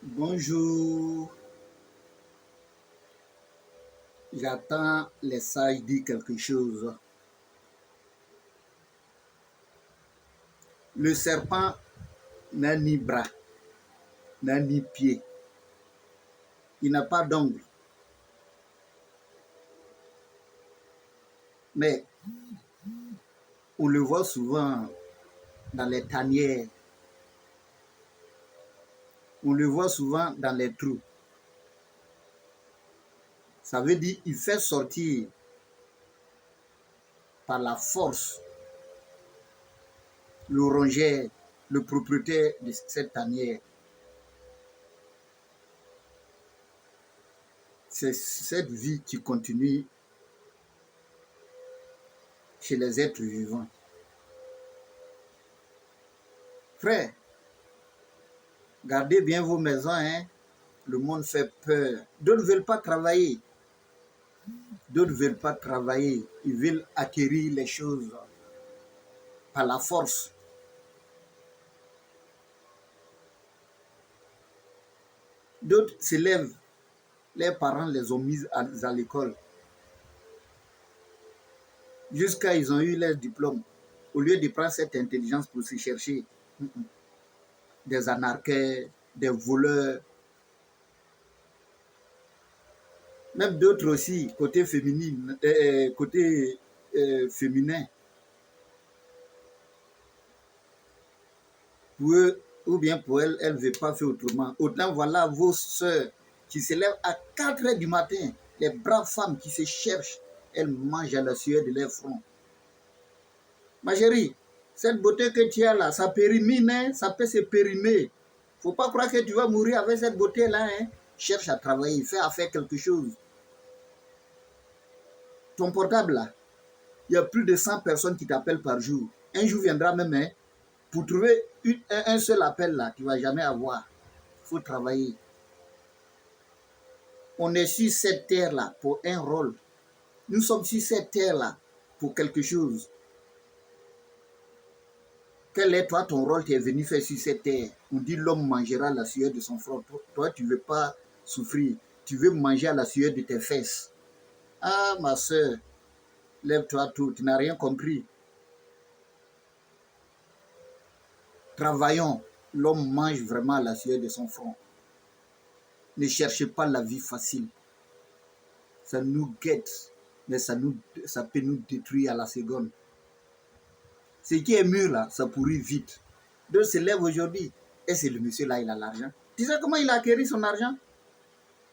Bonjour, j'attends les sages dire quelque chose. Le serpent n'a ni bras, n'a ni pied, il n'a pas d'ongles. Mais on le voit souvent dans les tanières, on le voit souvent dans les trous. Ça veut dire qu'il fait sortir par la force le rongeur, le propriétaire de cette tanière. C'est cette vie qui continue chez les êtres vivants. Frère, gardez bien vos maisons, hein? Le monde fait peur. D'autres ne veulent pas travailler. D'autres ne veulent pas travailler. Ils veulent acquérir les choses par la force. D'autres s'élèvent. Les parents les ont mis à l'école. Jusqu'à ils ont eu leur diplôme. Au lieu de prendre cette intelligence pour se chercher des anarchères, des voleurs. Même d'autres aussi, côté féminin, féminin. Pour eux, ou bien pour elle, elle ne veut pas faire autrement. Autant voilà vos soeurs qui se lèvent à 4 heures du matin, les braves femmes qui se cherchent, elles mangent à la sueur de leur front. Ma chérie, cette beauté que tu as là, ça périmine, hein, ça peut se périmer. Il ne faut pas croire que tu vas mourir avec cette beauté-là. Hein. Cherche à travailler, fais à faire quelque chose. Ton portable là, il y a plus de 100 personnes qui t'appellent par jour. Un jour viendra même, hein, pour trouver un seul appel là, tu ne vas jamais avoir. Il faut travailler. On est sur cette terre-là pour un rôle. Nous sommes sur cette terre-là pour quelque chose. Quel est toi ton rôle qui est venu faire sur cette terre? On dit l'homme mangera la sueur de son front. Toi, tu ne veux pas souffrir. Tu veux manger à la sueur de tes fesses. Ah, ma soeur, lève-toi tôt, tu n'as rien compris. Travaillons. L'homme mange vraiment à la sueur de son front. Ne cherchez pas la vie facile. Ça nous guette, mais ça peut nous détruire à la seconde. Ce qui est mûr là, ça pourrit vite. Donc se lève aujourd'hui. Et c'est le monsieur là, il a l'argent. Tu sais comment il a acquis son argent?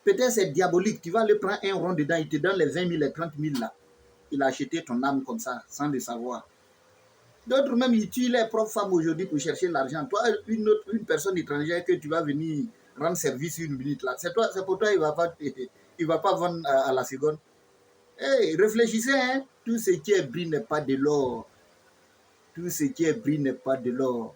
Peut-être c'est diabolique. Tu vas le prendre un rond dedans, il te donne les 20 000, les 30 000 là. Il a acheté ton âme comme ça, sans le savoir. D'autres même, ils tuent leurs propres femmes aujourd'hui pour chercher l'argent. Toi, une personne étrangère que tu vas venir rendre service une minute là, c'est pour toi, il ne va pas vendre à la seconde. Hey, réfléchissez, hein? Tout ce qui est bris n'est pas de l'or. Tout ce qui est bris n'est pas de l'or.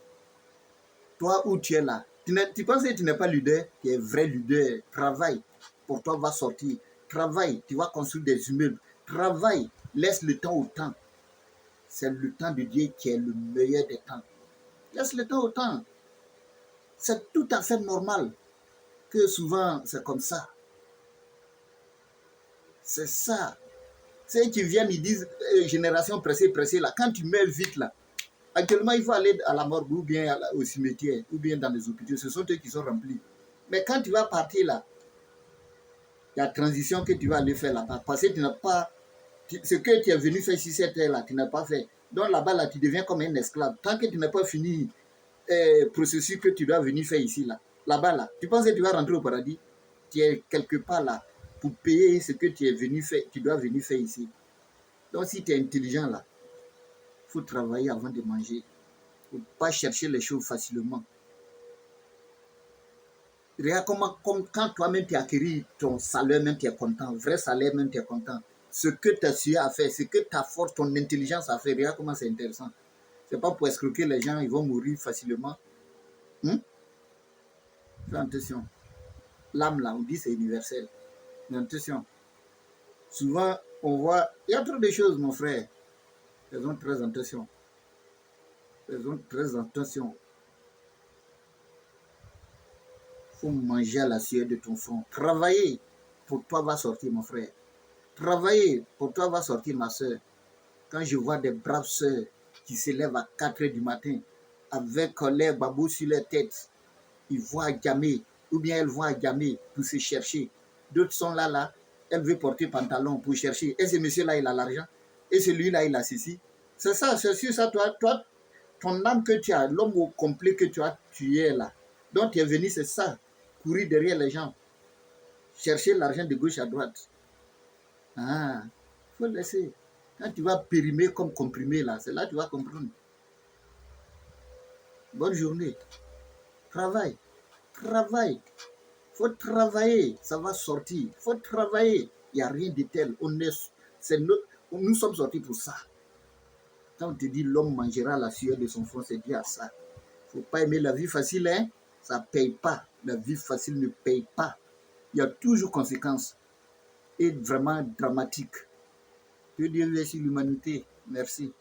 Toi où tu es là, tu penses que tu n'es pas leader, tu es vrai leader. Travaille, pour toi va sortir. Travaille, tu vas construire des immeubles. Travaille, laisse le temps au temps. C'est le temps de Dieu qui est le meilleur des temps. Laisse le temps au temps. C'est tout à fait normal que souvent c'est comme ça. C'est ça. Ceux qui viennent, ils disent génération pressée, pressée là. Quand tu meurs vite là, actuellement il faut aller à la morgue ou bien au cimetière ou bien dans les hôpitaux. Ce sont eux qui sont remplis. Mais quand tu vas partir là, il y a la transition que tu vas aller faire là-bas. Parce que tu n'as pas. Ce que tu es venu faire sur cette terre là, tu n'as pas fait. Donc là-bas, là, tu deviens comme un esclave. Tant que tu n'as pas fini le processus que tu dois venir faire ici, là, là-bas, là, tu penses que tu vas rentrer au paradis? Tu es quelque part là pour payer ce que tu es venu faire, tu dois venir faire ici. Donc si tu es intelligent là, il faut travailler avant de manger. Il ne faut pas chercher les choses facilement. Regarde comment, quand toi-même tu as acquis ton salaire, même tu es content, vrai salaire, même tu es content. Ce que tu as su à faire, ce que ta force, ton intelligence a fait, regarde comment c'est intéressant. Ce n'est pas pour escroquer les gens, ils vont mourir facilement. Fais attention. L'âme là, on dit c'est universel. Mais attention. Souvent, on voit, il y a trop de choses, mon frère. Faisons très attention. Faisons très attention. faut manger à la sueur de ton front. Travailler pour toi va sortir, mon frère. Travailler pour toi va sortir, ma soeur. Quand je vois des braves soeurs qui se lèvent à 4 h du matin avec leurs babous sur leur tête, ils vont à Djamé, ou bien elles vont à Djamé pour se chercher. D'autres sont là, elles veulent porter pantalon pour chercher. Et ce monsieur-là, il a l'argent. Et celui-là, il a ceci. C'est ça, c'est sûr, ça, toi, ton âme que tu as, l'homme au complet que tu as tué là, donc tu es venu, c'est ça, courir derrière les gens, chercher l'argent de gauche à droite. Ah, il faut laisser. Quand tu vas périmer comme comprimé là, c'est là que tu vas comprendre. Bonne journée. Travaille. Travaille. Il faut travailler. Ça va sortir. Il faut travailler. Il n'y a rien de tel. Nous sommes sortis pour ça. Quand on te dit l'homme mangera la sueur de son front, c'est dû à ça. Il ne faut pas aimer la vie facile, hein? Ça ne paye pas. La vie facile ne paye pas. Il y a toujours conséquences. Et vraiment dramatique. Que Dieu merci l'humanité. Merci.